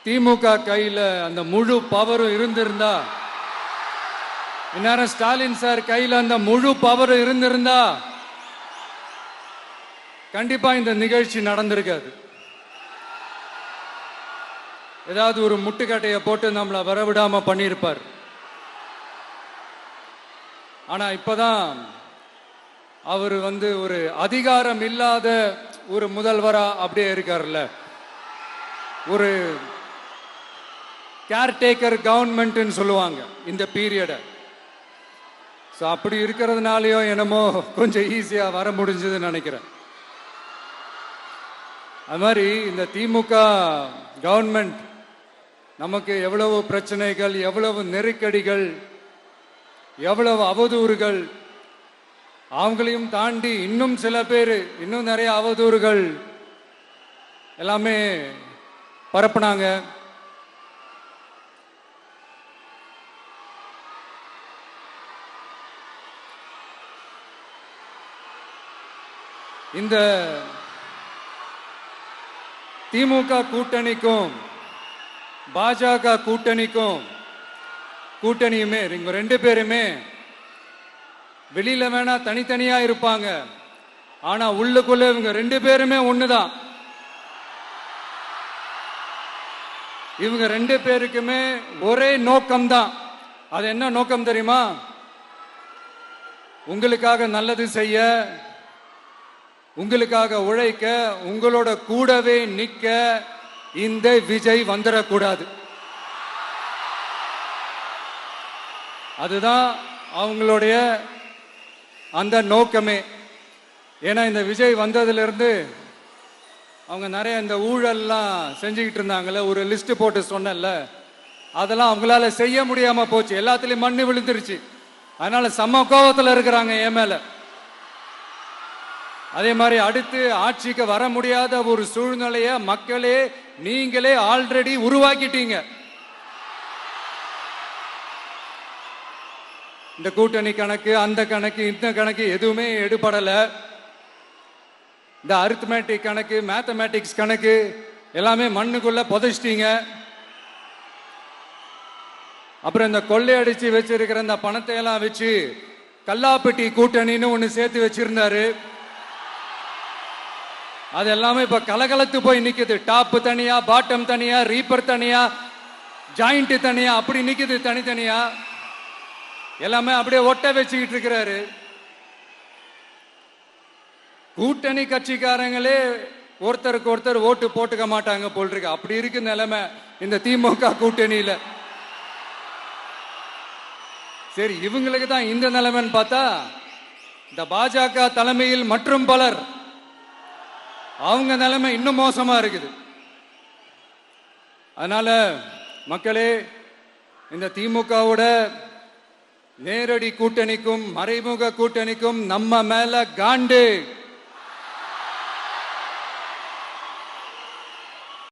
திமுக கையில அந்த முழு பவரும் இருந்திருந்தா, இந்நேரம் ஸ்டாலின் சார் கையில அந்த முழு பவரும் இருந்திருந்தா கண்டிப்பா இந்த நிகழ்ச்சி நடந்திருக்காது. ஏதாவது ஒரு முட்டுக்கட்டையை போட்டு நம்மளை வரவிடாம பண்ணியிருப்பார். ஆனா இப்பதான் அவர் ஒரு அதிகாரம் இல்லாத ஒரு முதல்வரா அப்படியே இருக்காருல்ல, ஒரு கேர்டேக்கர் கவர்மெண்ட் சொல்லுவாங்க இந்த பீரியட. அப்படி இருக்கிறதுனாலயோ என்னமோ கொஞ்சம் ஈஸியா வர முடிஞ்சதுன்னு நினைக்கிறேன். அது மாதிரி இந்த திமுக கவர்மெண்ட் நமக்கு எவ்வளவு பிரச்சனைகள், எவ்வளவு நெருக்கடிகள், எவ்வளவு அவதூறுகள், அவங்களையும் தாண்டி இன்னும் சில பேர் இன்னும் நிறைய அவதூறுகள் எல்லாமே பரப்புனாங்க. இந்த திமுக கூட்டணிக்கும் பாஜக கூட்டணியுமே இவங்க ரெண்டு பேருமே வெளியில வேணா தனித்தனியா இருப்பாங்க, ஆனா உள்ளுக்குள்ள இவங்க ரெண்டு பேருமே ஒண்ணுதான். இவங்க ரெண்டு பேருக்குமே ஒரே நோக்கம்தான். அது என்ன நோக்கம் தெரியுமா? உங்களுக்காக நல்லது செய்ய, உங்களுக்காக உழைக்க, உங்களோட கூடவே நிக்க இந்த விஜய் வந்துடக்கூடாது. அதுதான் அவங்களுடைய அந்த நோக்கமே. ஏன்னா இந்த விஜய் வந்ததிலிருந்து அவங்க நிறைய இந்த ஊழல்லாம் செஞ்சுக்கிட்டு இருந்தாங்கல்ல, ஒரு லிஸ்ட் போட்டு சொன்னல, அதெல்லாம் அவங்களால செய்ய முடியாம போச்சு. எல்லாத்துலயும் மண்ணு விழுந்துருச்சு. அதனால செம்ம கோபத்தில் இருக்கிறாங்க என் மேல. அதே மாதிரி அடுத்து ஆட்சிக்கு வர முடியாத ஒரு சூழ்நிலைய மக்களே நீங்களே ஆல்ரெடி உருவாக்கிட்டீங்க. இந்த கூட்டணி கணக்கு, அந்த கணக்கு, இந்த கணக்கு எதுவுமே எடுபடல. இந்த அரித்மேட்டிக் கணக்கு, மேத்தமேட்டிக்ஸ் கணக்கு எல்லாமே மண்ணுக்குள்ள புதைச்சிட்டீங்க. அப்புறம் இந்த கொள்ளையடிச்சு வச்சிருக்கிற இந்த பணத்தை எல்லாம் வச்சு கல்லாப்பட்டி கூட்டணின்னு ஒண்ணு சேர்த்து வச்சிருந்தாரு. அது எல்லாமே இப்ப கலகலத்து போய் நிக்குது. டாப் தனியா, பாட்டம் தனியா, ரீப்பர் தனியா, ஜாயிண்ட் தனியா, அப்படி நிக்குது தனித்தனியா. எல்லாமே அப்படியே ஒட்ட வச்சுக்கிட்டு இருக்கிறாரு. கூட்டணி கட்சிக்காரங்களே ஒருத்தருக்கு ஒருத்தர் ஓட்டு போட்டுக்க மாட்டாங்க போல் இருக்கு. அப்படி இருக்கு நிலைமை இந்த திமுக கூட்டணியில. சரி, இவங்களுக்கு தான் இந்த நிலைமைன்னு பார்த்தா இந்த பாஜக தலைமையில் மற்றும் பலர் அவங்க நிலைமை இன்னும் மோசமா இருக்குது. அதனால மக்களே, இந்த திமுகவோட நேரடி கூட்டணிக்கும் மறைமுக கூட்டணிக்கும் நம்ம மேல காண்டு.